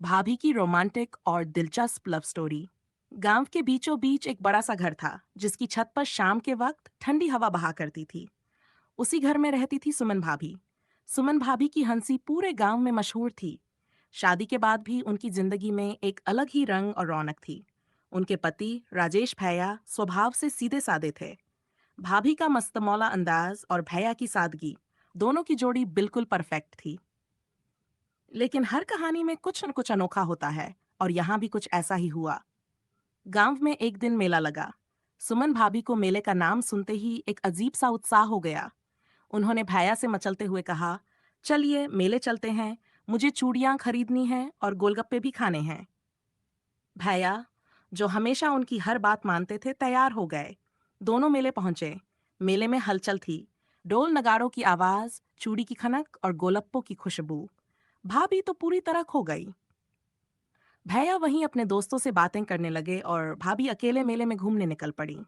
भाभी की रोमांटिक और दिलचस्प लव स्टोरी। गांव के बीचों बीच एक बड़ा सा घर था जिसकी छत पर शाम के वक्त ठंडी हवा बहा करती थी। उसी घर में रहती थी सुमन भाभी। सुमन भाभी की हंसी पूरे गांव में मशहूर थी। शादी के बाद भी उनकी जिंदगी में एक अलग ही रंग और रौनक थी। उनके पति राजेश भैया स्वभाव से सीधे साधे थे। भाभी का मस्तमौला अंदाज और भैया की सादगी, दोनों की जोड़ी बिल्कुल परफेक्ट थी। लेकिन हर कहानी में कुछ न कुछ अनोखा होता है, और यहाँ भी कुछ ऐसा ही हुआ। गांव में एक दिन मेला लगा। सुमन भाभी को मेले का नाम सुनते ही एक अजीब सा उत्साह हो गया। उन्होंने भैया से मचलते हुए कहा, चलिए मेले चलते हैं, मुझे चूड़ियां खरीदनी हैं और गोलगप्पे भी खाने हैं। भैया, जो हमेशा उनकी हर बात मानते थे, तैयार हो गए। दोनों मेले पहुंचे। मेले में हलचल थी। ढोल नगाड़ों की आवाज, चूड़ी की खनक और गोलप्पों की खुशबू। भाभी तो पूरी तरह खो गई। भैया वहीं अपने दोस्तों से बातें करने लगे और भाभी अकेले मेले में घूमने निकल पड़ी।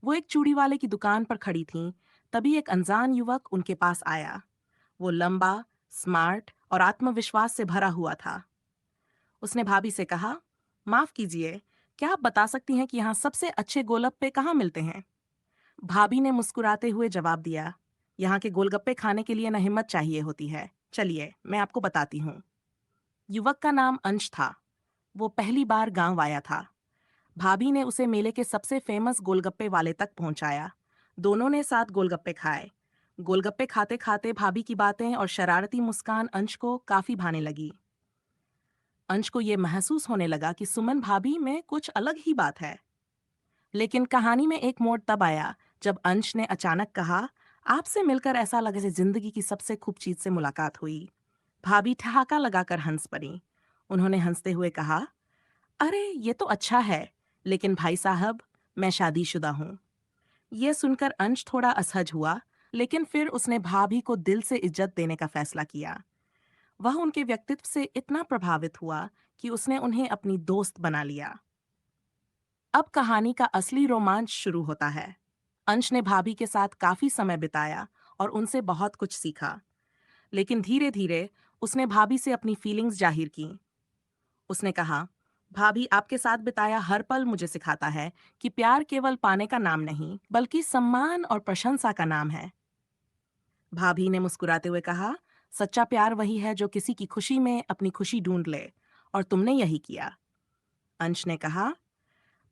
वो एक चूड़ी वाले की दुकान पर खड़ी थीं। तभी एक अनजान युवक उनके पास आया। वो लंबा, स्मार्ट और आत्मविश्वास से भरा हुआ था। उसने भाभी से कहा, माफ कीजिए, क्या आप बता सकती हैं कि यहाँ सबसे अच्छे गोलगप्पे कहाँ मिलते हैं? भाभी ने मुस्कुराते हुए जवाब दिया, यहाँ के गोलगप्पे खाने के लिए न हिम्मत चाहिए होती है, चलिए मैं आपको बताती हूँ। युवक का नाम अंश था। वो पहली बार गांव आया था। भाभी ने उसे मेले के सबसे फेमस गोलगप्पे वाले तक पहुंचाया। दोनों ने साथ गोलगप्पे खाए। गोलगप्पे खाते खाते भाभी की बातें और शरारती मुस्कान अंश को काफी भाने लगी। अंश को ये महसूस होने लगा कि सुमन भाभी में कुछ अलग ही बात है। लेकिन कहानी में एक मोड़ तब आया जब अंश ने अचानक कहा, आपसे मिलकर ऐसा लगे जैसे जिंदगी की सबसे खूब चीज से मुलाकात हुई। भाभी ठहाका लगाकर हंस पड़ी। उन्होंने हंसते हुए कहा, अरे ये तो अच्छा है, लेकिन भाई साहब, मैं शादीशुदा हूँ। ये सुनकर अंश थोड़ा असहज हुआ, लेकिन फिर उसने भाभी को दिल से इज्जत देने का फैसला किया। वह उनके व्यक्तित्व से इतना प्रभावित हुआ कि उसने उन्हें अपनी दोस्त बना लिया। अब कहानी का असली रोमांच शुरू होता है। अंश ने भाभी के साथ काफी समय बिताया और उनसे बहुत कुछ सीखा। लेकिन धीरे धीरे उसने भाभी से अपनी फीलिंग्स जाहिर की। उसने कहा, भाभी, आपके साथ बिताया हर पल मुझे सिखाता है कि प्यार केवल पाने का नाम नहीं, बल्कि सम्मान और प्रशंसा का नाम है। भाभी ने मुस्कुराते हुए कहा, सच्चा प्यार वही है जो किसी की खुशी में अपनी खुशी ढूंढ ले, और तुमने यही किया। अंश ने कहा,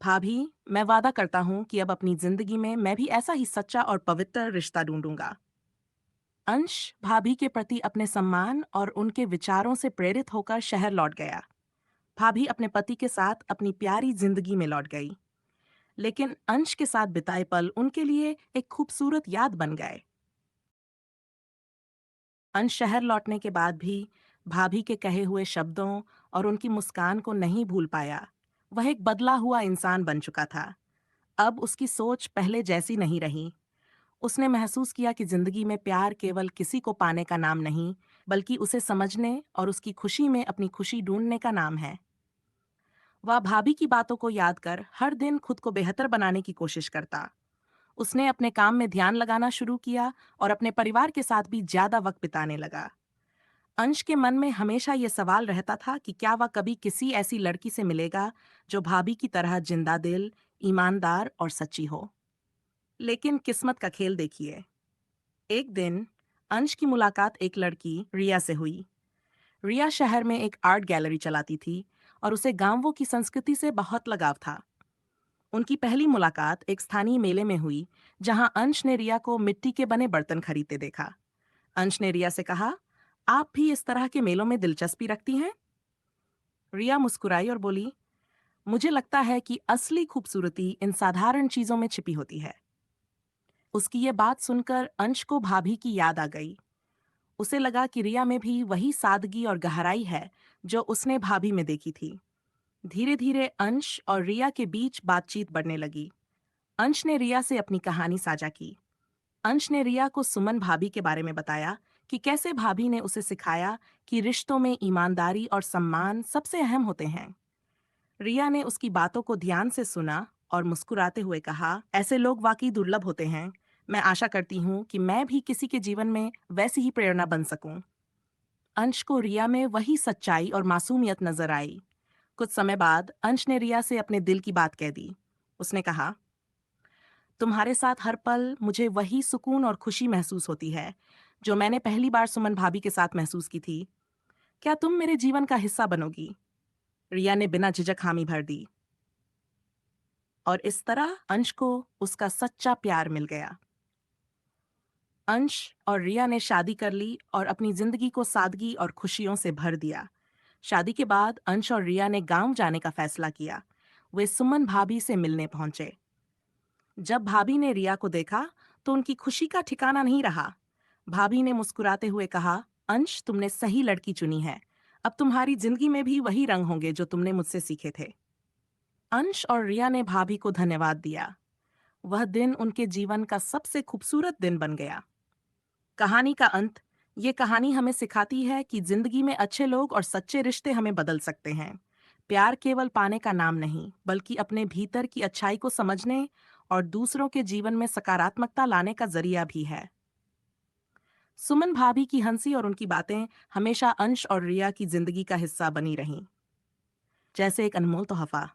भाभी, मैं वादा करता हूं कि अब अपनी जिंदगी में मैं भी ऐसा ही सच्चा और पवित्र रिश्ता ढूंढूंगा। अंश भाभी के प्रति अपने सम्मान और उनके विचारों से प्रेरित होकर शहर लौट गया। भाभी अपने पति के साथ अपनी प्यारी जिंदगी में लौट गई। लेकिन अंश के साथ बिताए पल उनके लिए एक खूबसूरत याद बन गए। अंश शहर लौटने के बाद भी भाभी के कहे हुए शब्दों और उनकी मुस्कान को नहीं भूल पाया। वह एक बदला हुआ इंसान बन चुका था। अब उसकी सोच पहले जैसी नहीं रही। उसने महसूस किया कि जिंदगी में प्यार केवल किसी को पाने का नाम नहीं, बल्कि उसे समझने और उसकी खुशी में अपनी खुशी ढूंढने का नाम है। वह भाभी की बातों को याद कर हर दिन खुद को बेहतर बनाने की कोशिश करता। उसने अपने काम में ध्यान लगाना शुरू किया और अपने परिवार के साथ भी ज्यादा वक्त बिताने लगा। अंश के मन में हमेशा ये सवाल रहता था कि क्या वह कभी किसी ऐसी लड़की से मिलेगा जो भाभी की तरह जिंदा दिल, ईमानदार और सच्ची हो। लेकिन किस्मत का खेल देखिए। एक दिन अंश की मुलाकात एक लड़की रिया से हुई। रिया शहर में एक आर्ट गैलरी चलाती थी और उसे गांवों की संस्कृति से बहुत लगाव था। उनकी पहली मुलाकात एक स्थानीय मेले में हुई, जहां अंश ने रिया को मिट्टी के बने बर्तन खरीदते देखा। अंश ने रिया से कहा, आप भी इस तरह के मेलों में दिलचस्पी रखती हैं? रिया मुस्कुराई और बोली, मुझे लगता है कि असली खूबसूरती इन साधारण चीजों में छिपी होती है। उसकी ये बात सुनकर अंश को भाभी की याद आ गई। उसे लगा कि रिया में भी वही सादगी और गहराई है जो उसने भाभी में देखी थी। धीरे धीरे अंश और रिया के बीच बातचीत बढ़ने लगी। अंश ने रिया से अपनी कहानी साझा की। अंश ने रिया को सुमन भाभी के बारे में बताया कि कैसे भाभी ने उसे सिखाया कि रिश्तों में ईमानदारी और सम्मान सबसे अहम होते हैं। रिया ने उसकी बातों को ध्यान से सुना और मुस्कुराते हुए कहा, ऐसे लोग वाकई दुर्लभ होते हैं। मैं आशा करती हूँ कि मैं भी किसी के जीवन में वैसी ही प्रेरणा बन सकूं। अंश को रिया में वही सच्चाई और मासूमियत नजर आई। कुछ समय बाद अंश ने रिया से अपने दिल की बात कह दी। उसने कहा, तुम्हारे साथ हर पल मुझे वही सुकून और खुशी महसूस होती है जो मैंने पहली बार सुमन भाभी के साथ महसूस की थी। क्या तुम मेरे जीवन का हिस्सा बनोगी? रिया ने बिना झिझक हामी भर दी। और इस तरह अंश को उसका सच्चा प्यार मिल गया। अंश और रिया ने शादी कर ली और अपनी जिंदगी को सादगी और खुशियों से भर दिया। शादी के बाद अंश और रिया ने गांव जाने का फैसला किया। वे सुमन भाभी से मिलने पहुंचे। जब भाभी ने रिया को देखा तो उनकी खुशी का ठिकाना नहीं रहा। भाभी ने मुस्कुराते हुए कहा, अंश, तुमने सही लड़की चुनी है। अब तुम्हारी जिंदगी में भी वही रंग होंगे जो तुमने मुझसे सीखे थे। अंश और रिया ने भाभी को धन्यवाद दिया। वह दिन उनके जीवन का सबसे खूबसूरत दिन बन गया। कहानी का अंत। ये कहानी हमें सिखाती है कि जिंदगी में अच्छे लोग और सच्चे रिश्ते हमें बदल सकते हैं। प्यार केवल पाने का नाम नहीं, बल्कि अपने भीतर की अच्छाई को समझने और दूसरों के जीवन में सकारात्मकता लाने का जरिया भी है। सुमन भाभी की हंसी और उनकी बातें हमेशा अंश और रिया की जिंदगी का हिस्सा बनी रहीं, जैसे एक अनमोल तोहफा।